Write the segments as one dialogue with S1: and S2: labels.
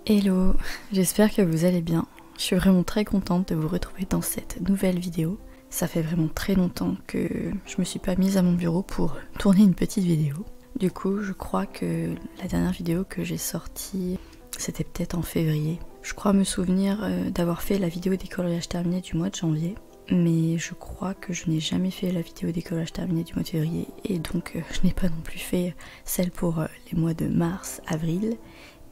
S1: Hello, j'espère que vous allez bien. Je suis vraiment très contente de vous retrouver dans cette nouvelle vidéo. Ça fait vraiment très longtemps que je me suis pas mise à mon bureau pour tourner une petite vidéo. Du coup, je crois que la dernière vidéo que j'ai sortie, c'était peut-être en février. Je crois me souvenir d'avoir fait la vidéo des coloriages terminés du mois de janvier. Mais je crois que je n'ai jamais fait la vidéo des coloriages terminés du mois de février. Et donc je n'ai pas non plus fait celle pour les mois de mars, avril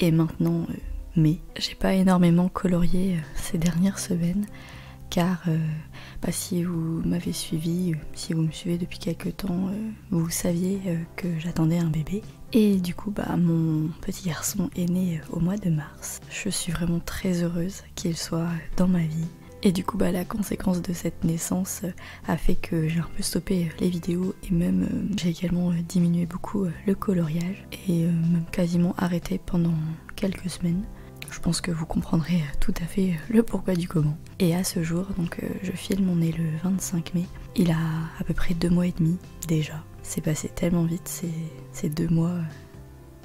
S1: et maintenant mai. J'ai pas énormément colorié ces dernières semaines car si vous m'avez suivi, si vous me suivez depuis quelques temps, vous saviez que j'attendais un bébé. Et du coup mon petit garçon est né au mois de mars. Je suis vraiment très heureuse qu'il soit dans ma vie. Et du coup la conséquence de cette naissance a fait que j'ai un peu stoppé les vidéos et même j'ai également diminué beaucoup le coloriage et même quasiment arrêté pendant quelques semaines. Je pense que vous comprendrez tout à fait le pourquoi du comment. Et à ce jour, donc je filme, on est le 25 mai. Il a à peu près 2 mois et demi déjà. C'est passé tellement vite, c'est 2 mois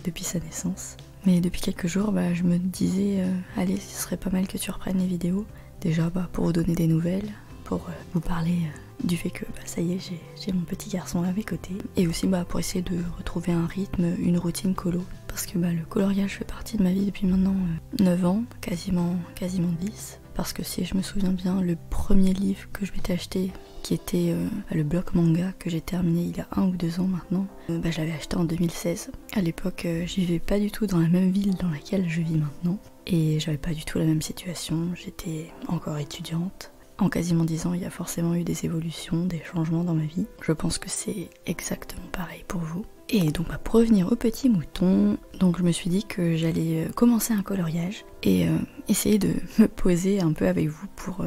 S1: depuis sa naissance. Mais depuis quelques jours, je me disais, allez, ce serait pas mal que tu reprennes les vidéos. Déjà pour vous donner des nouvelles, pour vous parler du fait que ça y est, j'ai mon petit garçon à mes côtés. Et aussi pour essayer de retrouver un rythme, une routine colo. Parce que le coloriage fait partie de ma vie depuis maintenant 9 ans, quasiment 10. Parce que si je me souviens bien, le premier livre que je m'étais acheté, qui était le bloc manga que j'ai terminé il y a 1 ou 2 ans maintenant, je l'avais acheté en 2016. À l'époque, je vivais pas du tout dans la même ville dans laquelle je vis maintenant. Et j'avais pas du tout la même situation, j'étais encore étudiante. En quasiment 10 ans, il y a forcément eu des évolutions, des changements dans ma vie. Je pense que c'est exactement pareil pour vous. Et donc pour revenir au petit mouton, donc je me suis dit que j'allais commencer un coloriage et essayer de me poser un peu avec vous pour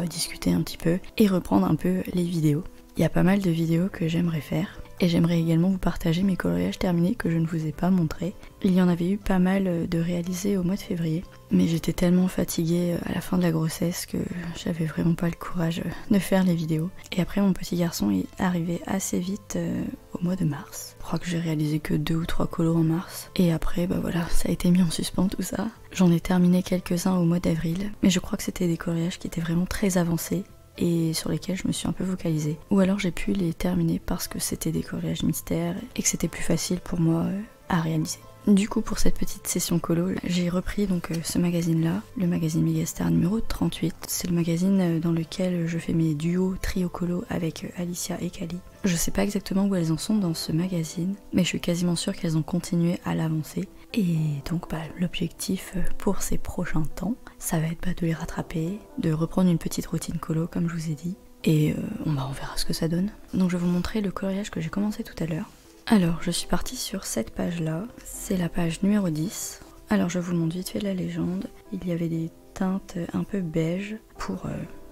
S1: discuter un petit peu et reprendre un peu les vidéos. Il y a pas mal de vidéos que j'aimerais faire et j'aimerais également vous partager mes coloriages terminés que je ne vous ai pas montrés. Il y en avait eu pas mal de réalisés au mois de février, mais j'étais tellement fatiguée à la fin de la grossesse que j'avais vraiment pas le courage de faire les vidéos. Et après mon petit garçon est arrivé assez vite au mois de mars. Je crois que j'ai réalisé que 2 ou 3 colos en mars. Et après ça a été mis en suspens tout ça. J'en ai terminé quelques-uns au mois d'avril, mais je crois que c'était des coloriages qui étaient vraiment très avancés et sur lesquels je me suis un peu focalisée. Ou alors j'ai pu les terminer parce que c'était des coloriages mystères et que c'était plus facile pour moi à réaliser. Du coup pour cette petite session colo, j'ai repris donc ce magazine là, le magazine Megastar numéro 38. C'est le magazine dans lequel je fais mes duos trio colo avec Alicia et Kali. Je sais pas exactement où elles en sont dans ce magazine, mais je suis quasiment sûre qu'elles ont continué à l'avancer. Et donc l'objectif pour ces prochains temps, ça va être de les rattraper, de reprendre une petite routine colo comme je vous ai dit. Et on verra ce que ça donne. Donc je vais vous montrer le coloriage que j'ai commencé tout à l'heure. Alors je suis partie sur cette page là, c'est la page numéro 10. Alors je vous montre vite fait la légende. Il y avait des teintes un peu beige pour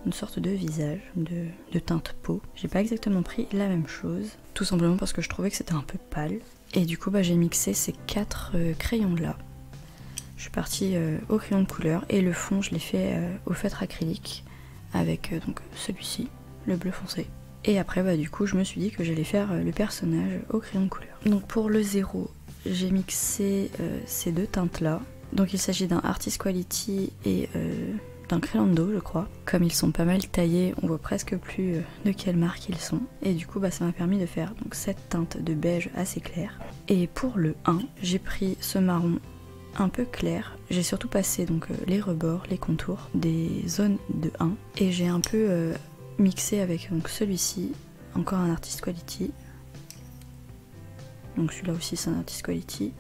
S1: une sorte de visage, de teinte peau. J'ai pas exactement pris la même chose, tout simplement parce que je trouvais que c'était un peu pâle. Et du coup j'ai mixé ces 4 crayons là. Je suis partie au crayon de couleur et le fond je l'ai fait au feutre acrylique avec donc celui-ci, le bleu foncé. Et après du coup je me suis dit que j'allais faire le personnage au crayon de couleur. Donc pour le 0, j'ai mixé ces 2 teintes là. Donc il s'agit d'un Artist Quality et d'un Crayando je crois. Comme ils sont pas mal taillés, on voit presque plus de quelle marque ils sont. Et du coup ça m'a permis de faire donc cette teinte de beige assez claire. Et pour le 1, j'ai pris ce marron un peu clair. J'ai surtout passé donc les rebords, les contours des zones de 1. Et j'ai un peu mixé avec donc celui-ci, encore un Artist Quality. Donc celui-là aussi c'est un Artist Quality.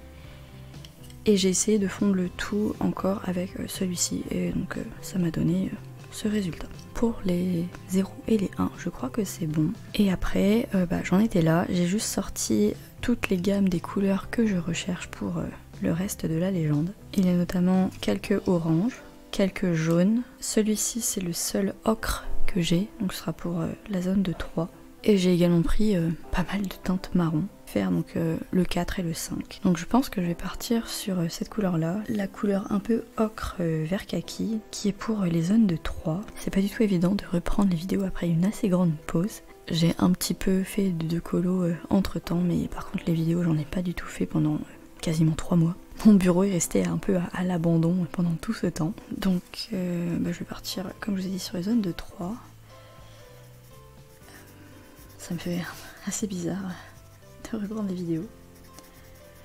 S1: Et j'ai essayé de fondre le tout encore avec celui-ci et donc ça m'a donné ce résultat. Pour les 0 et les 1, je crois que c'est bon. Et après, j'en étais là, j'ai juste sorti toutes les gammes des couleurs que je recherche pour le reste de la légende. Il y a notamment quelques oranges, quelques jaunes. Celui-ci c'est le seul ocre que j'ai, donc ce sera pour la zone de 3. Et j'ai également pris pas mal de teintes marron, faire donc le 4 et le 5. Donc je pense que je vais partir sur cette couleur là, la couleur un peu ocre vert kaki, qui est pour les zones de 3. C'est pas du tout évident de reprendre les vidéos après une assez grande pause. J'ai un petit peu fait de colo entre temps, mais par contre les vidéos j'en ai pas du tout fait pendant quasiment 3 mois. Mon bureau est resté un peu à l'abandon pendant tout ce temps. Donc je vais partir, comme je vous ai dit, sur les zones de 3. Ça me fait assez bizarre de reprendre les vidéos.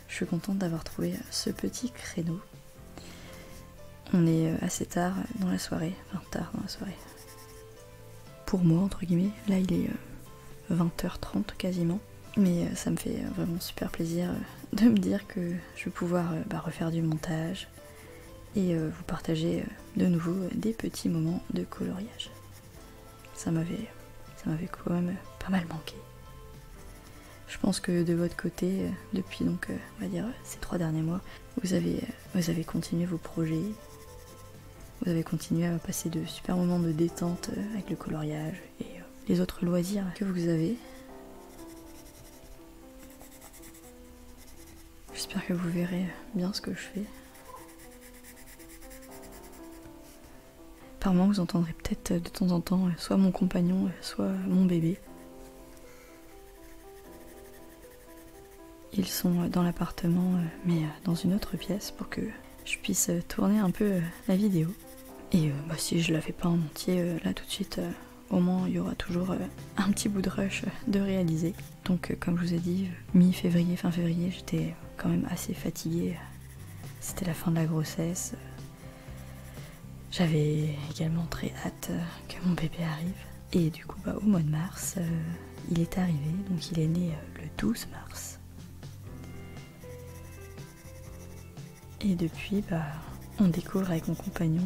S1: Je suis contente d'avoir trouvé ce petit créneau. On est assez tard dans la soirée, enfin tard dans la soirée. Pour moi, entre guillemets, là il est 20h30 quasiment. Mais ça me fait vraiment super plaisir de me dire que je vais pouvoir refaire du montage et vous partager de nouveau des petits moments de coloriage. Ça m'avait quand même pas mal manqué. Je pense que de votre côté, depuis donc on va dire ces 3 derniers mois, vous avez continué vos projets, vous avez continué à passer de super moments de détente avec le coloriage et les autres loisirs que vous avez. J'espère que vous verrez bien ce que je fais. Par moments, vous entendrez peut-être de temps en temps soit mon compagnon, soit mon bébé. Ils sont dans l'appartement, mais dans une autre pièce pour que je puisse tourner un peu la vidéo. Et si je la fais pas en entier là tout de suite, au moins il y aura toujours un petit bout de rush de réaliser. Donc comme je vous ai dit, mi-février, fin février, j'étais quand même assez fatiguée. C'était la fin de la grossesse. J'avais également très hâte que mon bébé arrive. Et du coup, au mois de mars, il est arrivé. Donc il est né le 12 mars. Et depuis, on découvre avec mon compagnon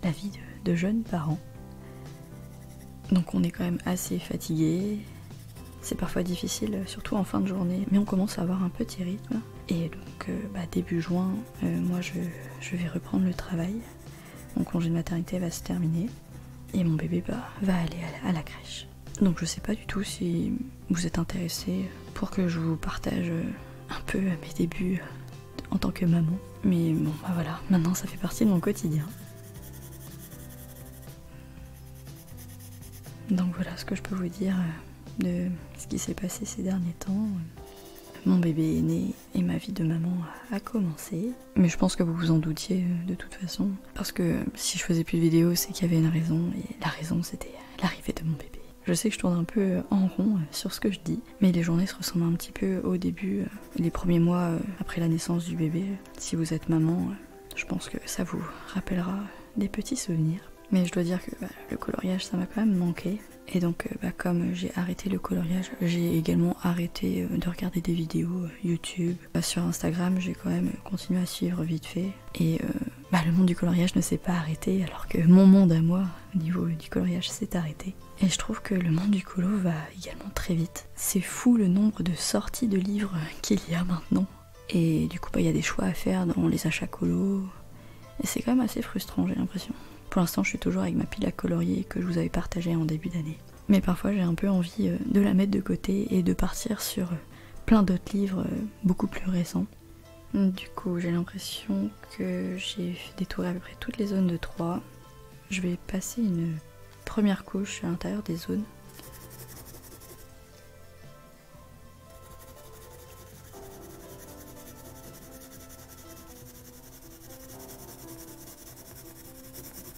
S1: la vie de jeunes parents. Donc on est quand même assez fatigué. C'est parfois difficile, surtout en fin de journée, mais on commence à avoir un petit rythme. Et donc début juin, moi je vais reprendre le travail. Mon congé de maternité va se terminer et mon bébé va aller à la crèche. Donc je sais pas du tout si vous êtes intéressés pour que je vous partage un peu mes débuts en tant que maman. Mais bon voilà, maintenant ça fait partie de mon quotidien. Donc voilà ce que je peux vous dire de ce qui s'est passé ces derniers temps. Mon bébé est né et ma vie de maman a commencé. Mais je pense que vous vous en doutiez de toute façon. Parce que si je faisais plus de vidéos, c'est qu'il y avait une raison. Et la raison, c'était l'arrivée de mon bébé. Je sais que je tourne un peu en rond sur ce que je dis. Mais les journées se ressemblent un petit peu au début. Les premiers mois après la naissance du bébé. Si vous êtes maman, je pense que ça vous rappellera des petits souvenirs. Mais je dois dire que le coloriage, ça m'a quand même manqué. Et donc, comme j'ai arrêté le coloriage, j'ai également arrêté de regarder des vidéos YouTube. Sur Instagram, j'ai quand même continué à suivre vite fait. Et le monde du coloriage ne s'est pas arrêté, alors que mon monde à moi, au niveau du coloriage, s'est arrêté. Et je trouve que le monde du colo va également très vite. C'est fou le nombre de sorties de livres qu'il y a maintenant. Et du coup, il y a des choix à faire dans les achats colo. Et c'est quand même assez frustrant, j'ai l'impression. Pour l'instant, je suis toujours avec ma pile à colorier que je vous avais partagée en début d'année. Mais parfois, j'ai un peu envie de la mettre de côté et de partir sur plein d'autres livres beaucoup plus récents. Du coup, j'ai l'impression que j'ai détouré à peu près toutes les zones de 3. Je vais passer une première couche à l'intérieur des zones.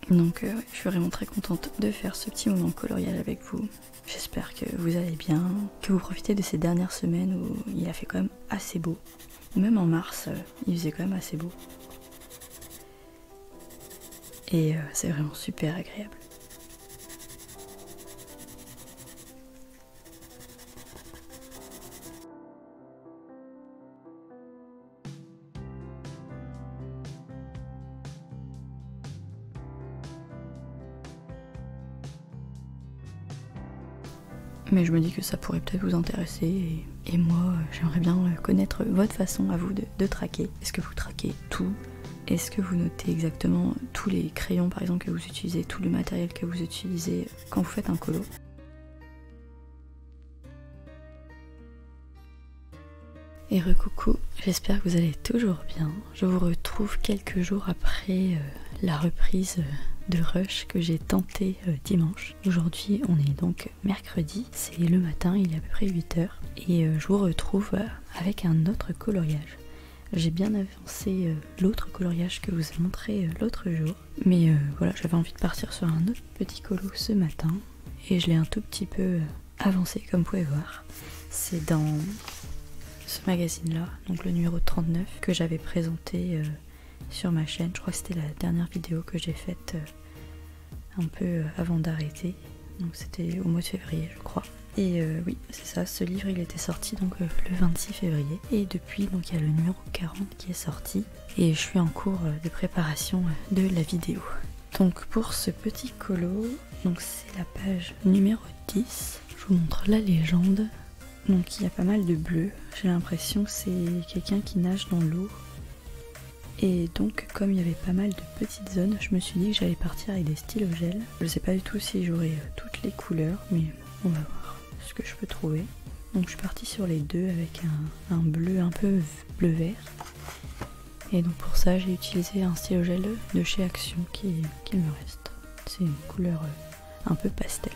S1: Donc je suis vraiment très contente de faire ce petit moment coloriage avec vous. J'espère que vous allez bien, que vous profitez de ces dernières semaines où il a fait quand même assez beau. Même en mars, il faisait quand même assez beau. Et c'est vraiment super agréable. Mais je me dis que ça pourrait peut-être vous intéresser et moi j'aimerais bien connaître votre façon à vous de traquer. Est-ce que vous traquez tout? Est-ce que vous notez exactement tous les crayons par exemple que vous utilisez, tout le matériel que vous utilisez quand vous faites un colo? Et recoucou, j'espère que vous allez toujours bien. Je vous retrouve quelques jours après la reprise de rush que j'ai tenté dimanche. Aujourd'hui on est donc mercredi, c'est le matin, il est à peu près 8h et je vous retrouve avec un autre coloriage. J'ai bien avancé l'autre coloriage que vous ai montré l'autre jour, mais voilà, j'avais envie de partir sur un autre petit colo ce matin et je l'ai un tout petit peu avancé comme vous pouvez voir. C'est dans ce magazine là, donc le numéro 39 que j'avais présenté sur ma chaîne. Je crois que c'était la dernière vidéo que j'ai faite un peu avant d'arrêter, donc c'était au mois de février je crois. Et oui c'est ça, ce livre il était sorti donc le 26 février et depuis donc il y a le numéro 40 qui est sorti et je suis en cours de préparation de la vidéo. Donc pour ce petit colo, donc c'est la page numéro 10, je vous montre la légende. Donc il y a pas mal de bleu, j'ai l'impression que c'est quelqu'un qui nage dans l'eau. Et donc comme il y avait pas mal de petites zones, je me suis dit que j'allais partir avec des stylos gel. Je sais pas du tout si j'aurai toutes les couleurs, mais on va voir ce que je peux trouver. Donc je suis partie sur les deux avec un bleu un peu bleu-vert. Et donc pour ça j'ai utilisé un stylo gel de chez Action qu'il me reste. C'est une couleur un peu pastel.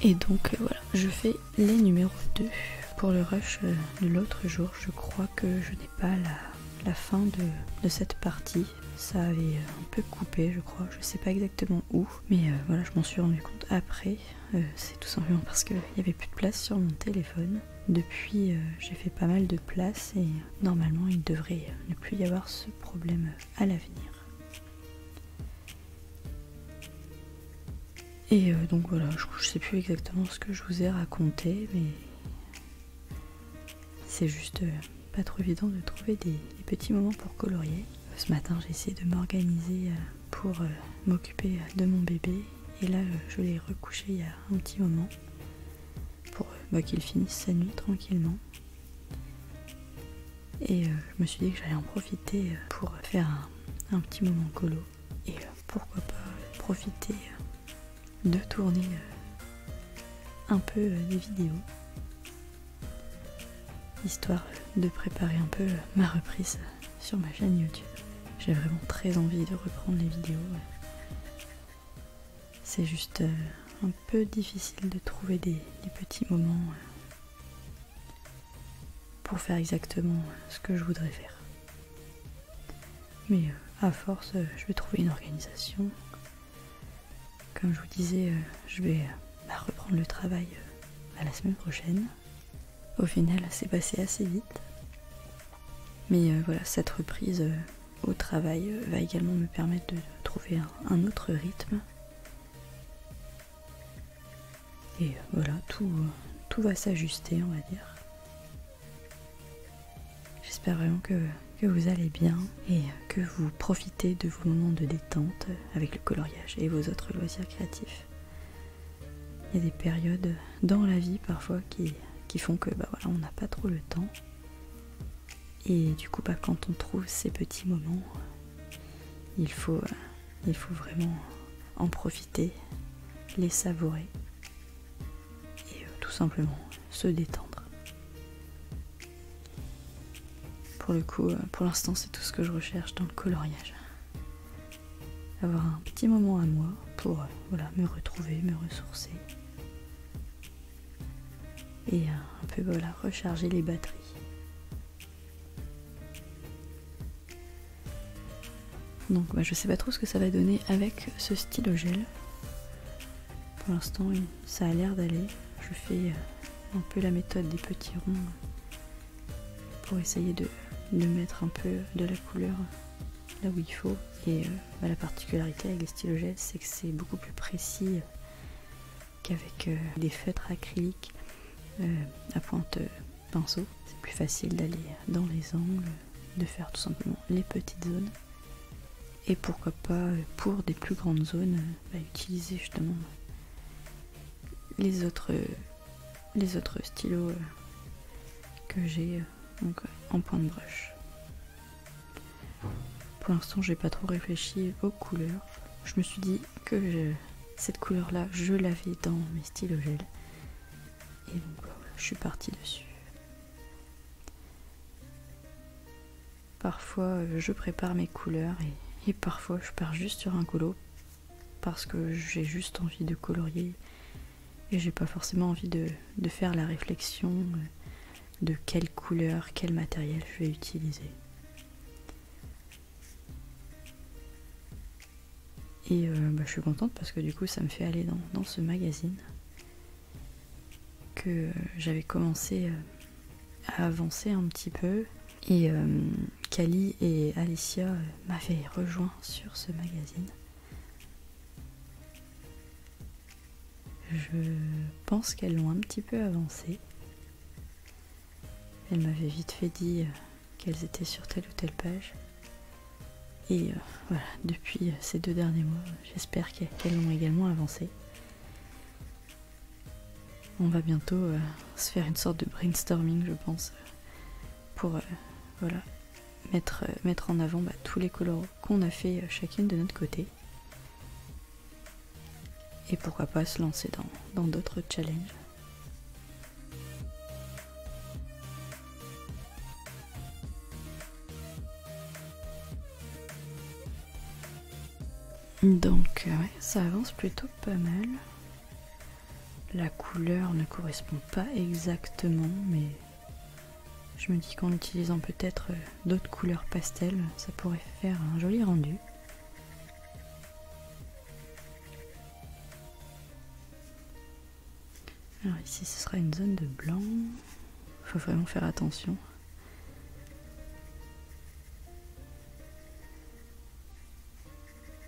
S1: Et donc voilà, je fais les numéros 2. Pour le rush de l'autre jour, je crois que je n'ai pas la fin de cette partie. Ça avait un peu coupé je crois, je sais pas exactement où. Mais voilà, je m'en suis rendu compte après. C'est tout simplement parce qu'il n'y avait plus de place sur mon téléphone. Depuis j'ai fait pas mal de place et normalement il devrait ne plus y avoir ce problème à l'avenir. Et donc voilà, je sais plus exactement ce que je vous ai raconté, mais c'est juste pas trop évident de trouver des petits moments pour colorier. Ce matin j'ai essayé de m'organiser pour m'occuper de mon bébé et là je l'ai recouché il y a un petit moment pour qu'il finisse sa nuit tranquillement. Et je me suis dit que j'allais en profiter pour faire un petit moment colo et pourquoi pas profiter de tourner un peu des vidéos, histoire de préparer un peu ma reprise sur ma chaîne YouTube. J'ai vraiment très envie de reprendre les vidéos. C'est juste un peu difficile de trouver des petits moments pour faire exactement ce que je voudrais faire. Mais à force, je vais trouver une organisation. Comme je vous disais, je vais reprendre le travail à la semaine prochaine. Au final, c'est passé assez vite. Mais voilà, cette reprise au travail va également me permettre de trouver un autre rythme. Et voilà, tout va s'ajuster, on va dire. J'espère vraiment que vous allez bien et que vous profitez de vos moments de détente avec le coloriage et vos autres loisirs créatifs. Il y a des périodes dans la vie parfois qui font que voilà, on n'a pas trop le temps. Et du coup quand on trouve ces petits moments, il faut vraiment en profiter, les savourer et tout simplement se détendre. Pour le coup, pour l'instant c'est tout ce que je recherche dans le coloriage. Avoir un petit moment à moi pour voilà, me retrouver, me ressourcer et un peu voilà, recharger les batteries. Donc je sais pas trop ce que ça va donner avec ce stylo gel. Pour l'instant ça a l'air d'aller. Je fais un peu la méthode des petits ronds pour essayer de mettre un peu de la couleur là où il faut. Et la particularité avec les stylos gel, c'est que c'est beaucoup plus précis qu'avec des feutres acryliques à pointe pinceau. C'est plus facile d'aller dans les angles, de faire tout simplement les petites zones. Et pourquoi pas pour des plus grandes zones, utiliser justement les autres stylos que j'ai donc en pointe brush. Pour l'instant j'ai pas trop réfléchi aux couleurs. Je me suis dit que cette couleur là je l'avais dans mes stylos gel. Et donc voilà, je suis partie dessus. Parfois je prépare mes couleurs et parfois je pars juste sur un colo parce que j'ai juste envie de colorier et j'ai pas forcément envie de faire la réflexion de quelle couleur, quel matériel je vais utiliser. Et je suis contente parce que du coup ça me fait aller dans ce magazine que j'avais commencé à avancer un petit peu. Et Kali et Alicia m'avaient rejoint sur ce magazine. Je pense qu'elles l'ont un petit peu avancé. Elles m'avaient vite fait dit qu'elles étaient sur telle ou telle page. Et voilà, depuis ces 2 derniers mois, j'espère qu'elles l'ont également avancé. On va bientôt se faire une sorte de brainstorming, je pense, pour voilà, mettre en avant tous les colos qu'on a fait chacune de notre côté. Et pourquoi pas se lancer dans d'autres challenges. Donc ouais, ça avance plutôt pas mal. La couleur ne correspond pas exactement, mais je me dis qu'en utilisant peut-être d'autres couleurs pastel, ça pourrait faire un joli rendu. Alors ici ce sera une zone de blanc, faut vraiment faire attention.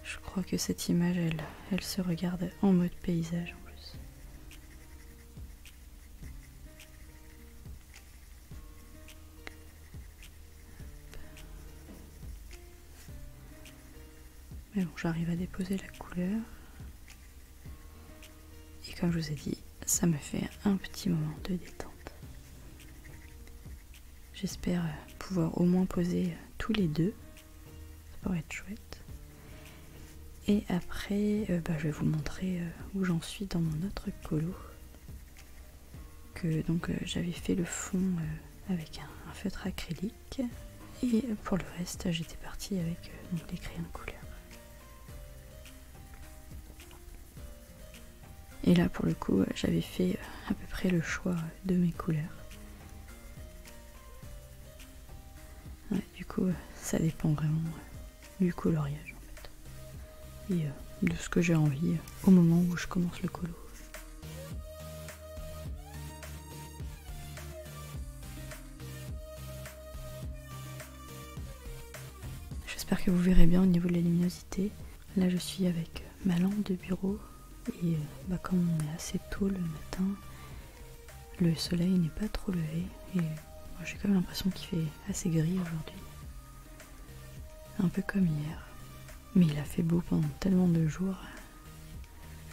S1: Je crois que cette image elle se regarde en mode paysage en plus. Mais bon, j'arrive à déposer la couleur. Et comme je vous ai dit, ça me fait un petit moment de détente. J'espère pouvoir au moins poser tous les 2. Ça pourrait être chouette. Et après, je vais vous montrer où j'en suis dans mon autre colo. Que donc j'avais fait le fond avec un feutre acrylique. Et pour le reste, j'étais partie avec les crayons couleur. Et là, pour le coup, j'avais fait à peu près le choix de mes couleurs. Ouais, du coup, ça dépend vraiment du coloriage en fait. Et de ce que j'ai envie au moment où je commence le colo. J'espère que vous verrez bien au niveau de la luminosité. Là, je suis avec ma lampe de bureau. Et comme on est assez tôt le matin, le soleil n'est pas trop levé et j'ai quand même l'impression qu'il fait assez gris aujourd'hui. Un peu comme hier. Mais il a fait beau pendant tellement de jours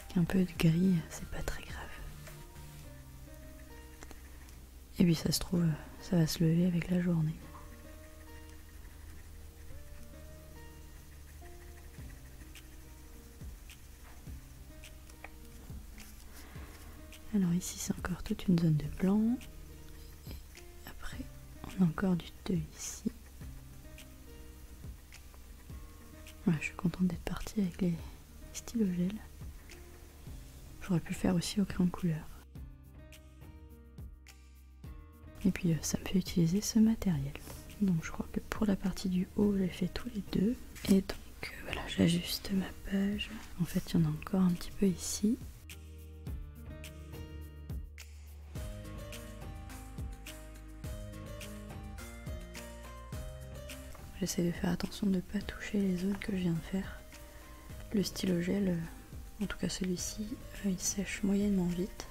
S1: qu'un peu de gris, c'est pas très grave. Et puis ça se trouve, ça va se lever avec la journée. Alors ici c'est encore toute une zone de blanc. Et après on a encore du 2 ici. Ouais, je suis contente d'être partie avec les stylos gel. J'aurais pu le faire aussi au crayon de couleur. Et puis ça me fait utiliser ce matériel. Donc je crois que pour la partie du haut j'ai fait tous les 2. Et donc voilà, j'ajuste ma page. En fait il y en a encore un petit peu ici. J'essaie de faire attention de ne pas toucher les zones que je viens de faire. Le stylo gel, en tout cas celui-ci, il sèche moyennement vite.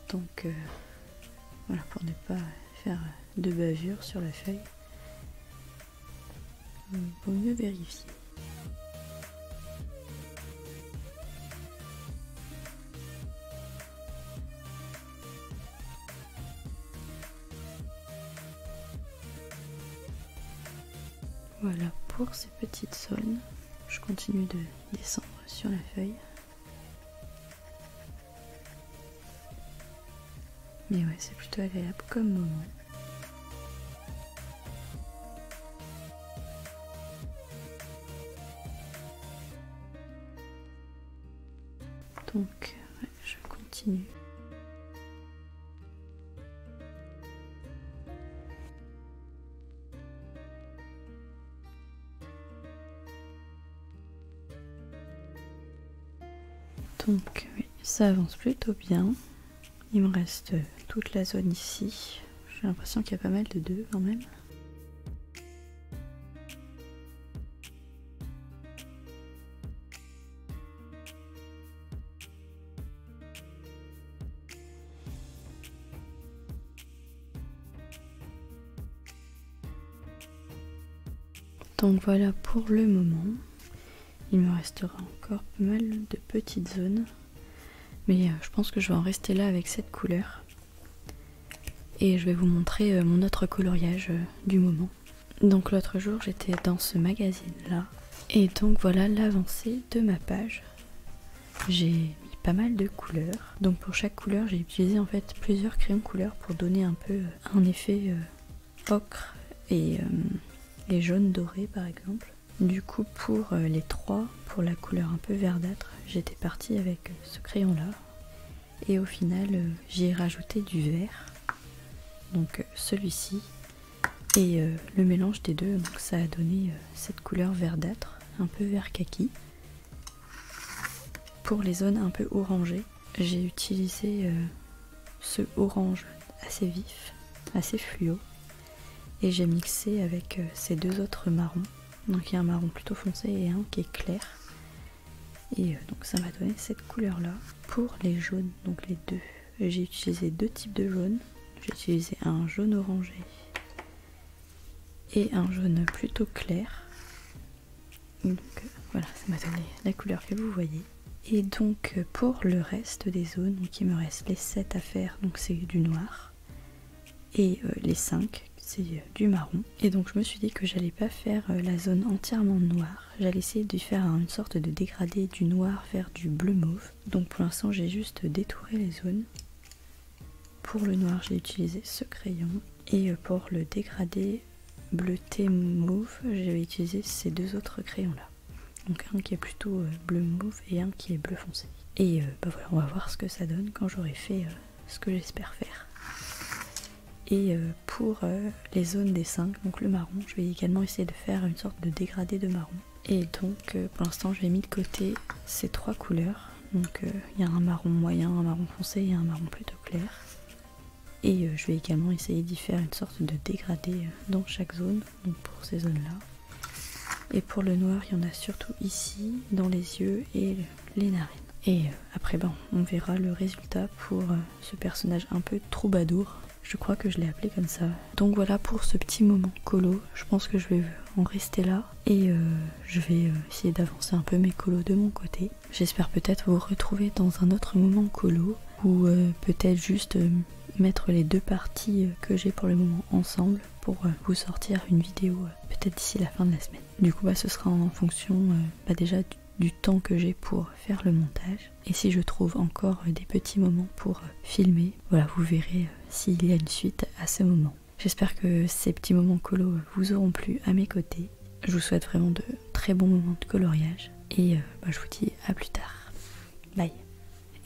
S1: Donc voilà, pour ne pas faire de bavure sur la feuille, il vaut mieux vérifier. Voilà pour ces petites zones. Je continue de descendre sur la feuille. Mais ouais, c'est plutôt agréable comme moment. continue. Donc oui, ça avance plutôt bien. Il me reste toute la zone ici. J'ai l'impression qu'il y a pas mal de d'œufs quand même. Donc voilà pour le moment. Il me restera encore pas mal de petites zones. Mais je pense que je vais en rester là avec cette couleur. Et je vais vous montrer mon autre coloriage du moment. Donc l'autre jour j'étais dans ce magazine là. Et donc voilà l'avancée de ma page. J'ai mis pas mal de couleurs. Donc pour chaque couleur j'ai utilisé en fait plusieurs crayons couleurs pour donner un peu un effet ocre et jaune doré par exemple. Du coup pour les trois, pour la couleur un peu verdâtre, j'étais partie avec ce crayon là. Et au final j'y ai rajouté du vert. Donc celui-ci. Et le mélange des deux, donc ça a donné cette couleur verdâtre, un peu vert kaki. Pour les zones un peu orangées, j'ai utilisé ce orange assez vif, assez fluo. Et j'ai mixé avec ces deux autres marrons. Donc il y a un marron plutôt foncé et un qui est clair. Et donc ça m'a donné cette couleur là. Pour les jaunes, donc les deux, j'ai utilisé deux types de jaune. J'ai utilisé un jaune orangé et un jaune plutôt clair. Donc voilà, ça m'a donné la couleur que vous voyez. Et donc pour le reste des zones, donc il me reste les 7 à faire, donc c'est du noir. Et les 5, c'est du marron. Et donc je me suis dit que j'allais pas faire la zone entièrement noire. J'allais essayer de faire une sorte de dégradé du noir vers du bleu mauve. Donc pour l'instant j'ai juste détouré les zones. Pour le noir j'ai utilisé ce crayon. Et pour le dégradé bleuté mauve, j'avais utilisé ces deux autres crayons là. Donc un qui est plutôt bleu mauve et un qui est bleu foncé. Et bah voilà, on va voir ce que ça donne quand j'aurai fait ce que j'espère faire. Et pour les zones des 5, donc le marron, je vais également essayer de faire une sorte de dégradé de marron. Et donc pour l'instant je vais mis de côté ces trois couleurs. Donc il y a un marron moyen, un marron foncé et un marron plutôt clair. Et je vais également essayer d'y faire une sorte de dégradé dans chaque zone, donc pour ces zones là. Et pour le noir, il y en a surtout ici, dans les yeux et les narines. Et après on verra le résultat pour ce personnage un peu troubadour. Je crois que je l'ai appelé comme ça. Donc voilà pour ce petit moment colo. Je pense que je vais en rester là. Et je vais essayer d'avancer un peu mes colos de mon côté. J'espère peut-être vous retrouver dans un autre moment colo. Ou peut-être juste mettre les deux parties que j'ai pour le moment ensemble. Pour vous sortir une vidéo peut-être d'ici la fin de la semaine. Du coup ce sera en fonction déjà du temps que j'ai pour faire le montage. Et si je trouve encore des petits moments pour filmer, voilà, vous verrez s'il y a une suite à ce moment. J'espère que ces petits moments colo vous auront plu à mes côtés. Je vous souhaite vraiment de très bons moments de coloriage. Et je vous dis à plus tard. Bye.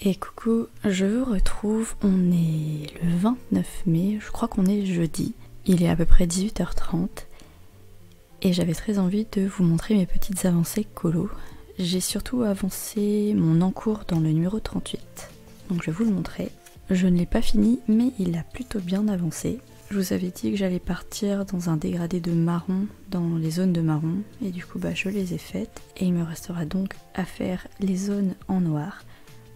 S1: Et coucou, je vous retrouve, on est le 29 mai, je crois qu'on est jeudi. Il est à peu près 18h30. Et j'avais très envie de vous montrer mes petites avancées colo. J'ai surtout avancé mon encours dans le numéro 38, donc je vais vous le montrer. Je ne l'ai pas fini, mais il a plutôt bien avancé. Je vous avais dit que j'allais partir dans un dégradé de marron, dans les zones de marron, et du coup je les ai faites. Et il me restera donc à faire les zones en noir,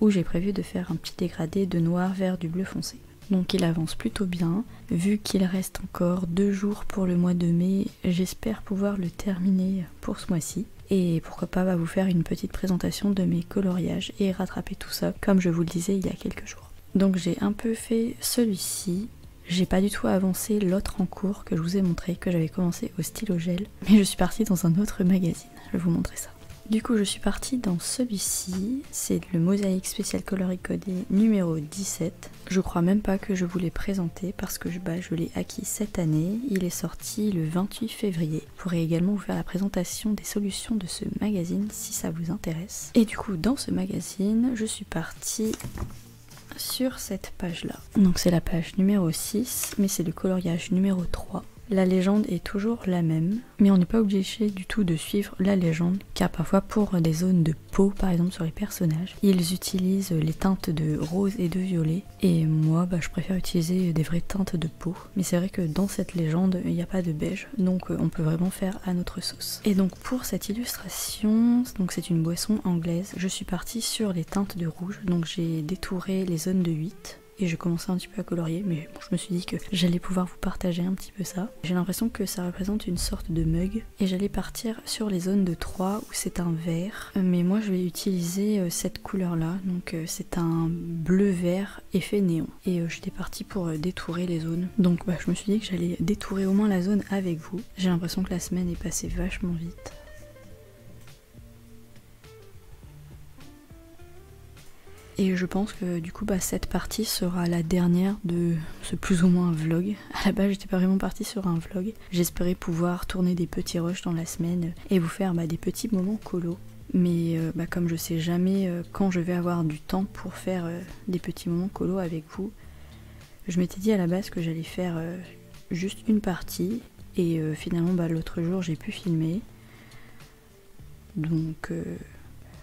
S1: où j'ai prévu de faire un petit dégradé de noir vers du bleu foncé. Donc il avance plutôt bien, vu qu'il reste encore 2 jours pour le mois de mai, j'espère pouvoir le terminer pour ce mois-ci. Et pourquoi pas vous faire une petite présentation de mes coloriages et rattraper tout ça comme je vous le disais il y a quelques jours. Donc j'ai un peu fait celui-ci, j'ai pas du tout avancé l'autre en cours que je vous ai montré, que j'avais commencé au stylo gel, mais je suis partie dans un autre magazine, je vais vous montrer ça. Du coup je suis partie dans celui-ci, c'est le Mosaïque Spécial Coloricodé numéro 17. Je crois même pas que je vous l'ai présenté parce que je l'ai acquis cette année. Il est sorti le 28 février. Je pourrais également vous faire la présentation des solutions de ce magazine si ça vous intéresse. Et du coup dans ce magazine je suis partie sur cette page là. Donc c'est la page numéro 6, mais c'est le coloriage numéro 3. La légende est toujours la même, mais on n'est pas obligé du tout de suivre la légende, car parfois pour des zones de peau, par exemple sur les personnages, ils utilisent les teintes de rose et de violet, et moi je préfère utiliser des vraies teintes de peau. Mais c'est vrai que dans cette légende, il n'y a pas de beige, donc on peut vraiment faire à notre sauce. Et donc pour cette illustration, donc c'est une boisson anglaise, je suis partie sur les teintes de rouge, donc j'ai détouré les zones de 8. Et je commençais un petit peu à colorier, mais bon, je me suis dit que j'allais pouvoir vous partager un petit peu ça. J'ai l'impression que ça représente une sorte de mug, et j'allais partir sur les zones de 3 où c'est un vert. Mais moi je vais utiliser cette couleur là, donc c'est un bleu-vert effet néon. Et j'étais partie pour détourer les zones. Donc je me suis dit que j'allais détourer au moins la zone avec vous. J'ai l'impression que la semaine est passée vachement vite. Et je pense que du coup cette partie sera la dernière de ce plus ou moins vlog. À la base j'étais pas vraiment partie sur un vlog. J'espérais pouvoir tourner des petits rushs dans la semaine et vous faire des petits moments colo. Mais comme je sais jamais quand je vais avoir du temps pour faire des petits moments colo avec vous, je m'étais dit à la base que j'allais faire juste une partie. Et finalement l'autre jour j'ai pu filmer. Donc...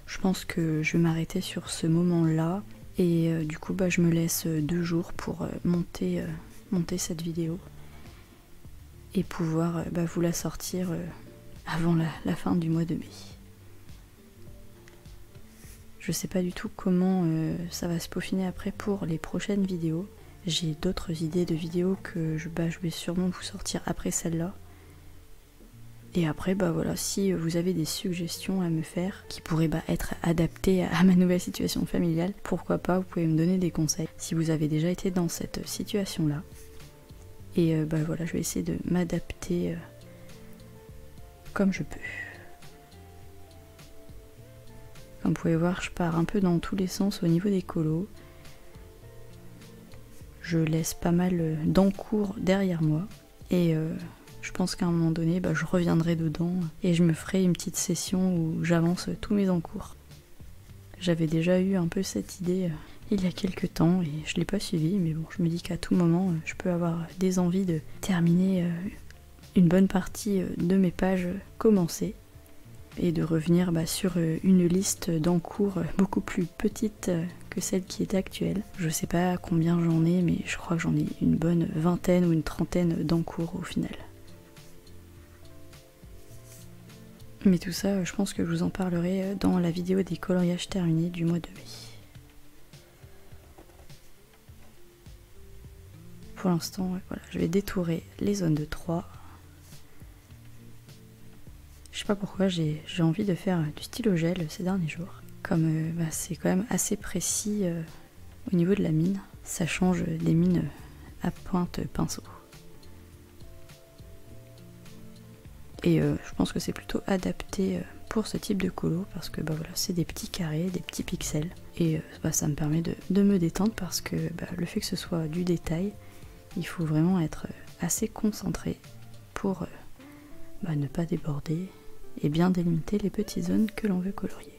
S1: je pense que je vais m'arrêter sur ce moment-là et du coup je me laisse 2 jours pour monter cette vidéo et pouvoir vous la sortir avant la fin du mois de mai. Je sais pas du tout comment ça va se peaufiner après pour les prochaines vidéos. J'ai d'autres idées de vidéos que je vais sûrement vous sortir après celle-là. Et après, voilà, si vous avez des suggestions à me faire qui pourraient être adaptées à ma nouvelle situation familiale, pourquoi pas, vous pouvez me donner des conseils si vous avez déjà été dans cette situation-là. Et voilà, je vais essayer de m'adapter comme je peux. Comme vous pouvez voir, je pars un peu dans tous les sens au niveau des colos. Je laisse pas mal d'encours derrière moi. Et... je pense qu'à un moment donné, je reviendrai dedans et je me ferai une petite session où j'avance tous mes encours. J'avais déjà eu un peu cette idée il y a quelques temps et je l'ai pas suivie, mais bon, je me dis qu'à tout moment, je peux avoir des envies de terminer une bonne partie de mes pages commencées et de revenir sur une liste d'encours beaucoup plus petite que celle qui est actuelle. Je sais pas combien j'en ai, mais je crois que j'en ai une bonne vingtaine ou une trentaine d'encours au final. Mais tout ça, je pense que je vous en parlerai dans la vidéo des coloriages terminés du mois de mai. Pour l'instant, voilà, je vais détourer les zones de 3. Je sais pas pourquoi j'ai envie de faire du stylo gel ces derniers jours. Comme c'est quand même assez précis au niveau de la mine, ça change des mines à pointe pinceau. Et je pense que c'est plutôt adapté pour ce type de colo parce que voilà, c'est des petits carrés, des petits pixels. Et ça me permet de me détendre parce que le fait que ce soit du détail, il faut vraiment être assez concentré pour ne pas déborder et bien délimiter les petites zones que l'on veut colorier.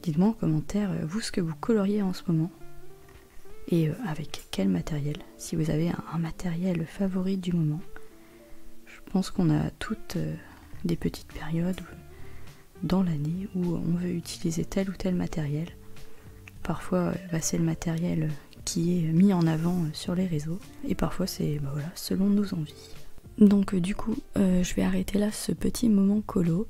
S1: Dites-moi en commentaire vous ce que vous coloriez en ce moment et avec quel matériel, si vous avez un matériel favori du moment. Je pense qu'on a toutes des petites périodes dans l'année où on veut utiliser tel ou tel matériel. Parfois c'est le matériel qui est mis en avant sur les réseaux et parfois c'est voilà, selon nos envies. Donc du coup je vais arrêter là ce petit moment colo.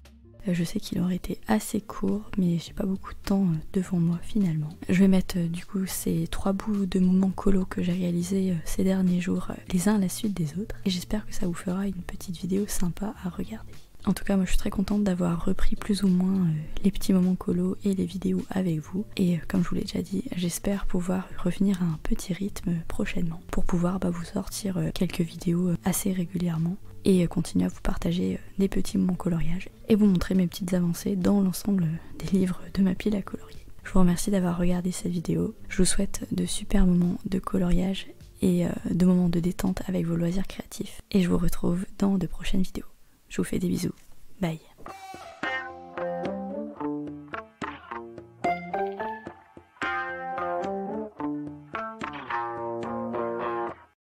S1: Je sais qu'il aurait été assez court mais j'ai pas beaucoup de temps devant moi finalement. Je vais mettre du coup ces 3 bouts de moments colo que j'ai réalisés ces derniers jours les uns à la suite des autres et j'espère que ça vous fera une petite vidéo sympa à regarder. En tout cas moi je suis très contente d'avoir repris plus ou moins les petits moments colo et les vidéos avec vous et comme je vous l'ai déjà dit, j'espère pouvoir revenir à un petit rythme prochainement pour pouvoir vous sortir quelques vidéos assez régulièrement et continuer à vous partager des petits moments coloriage et vous montrer mes petites avancées dans l'ensemble des livres de ma pile à colorier. Je vous remercie d'avoir regardé cette vidéo, je vous souhaite de super moments de coloriage et de moments de détente avec vos loisirs créatifs et je vous retrouve dans de prochaines vidéos. Je vous fais des bisous, bye.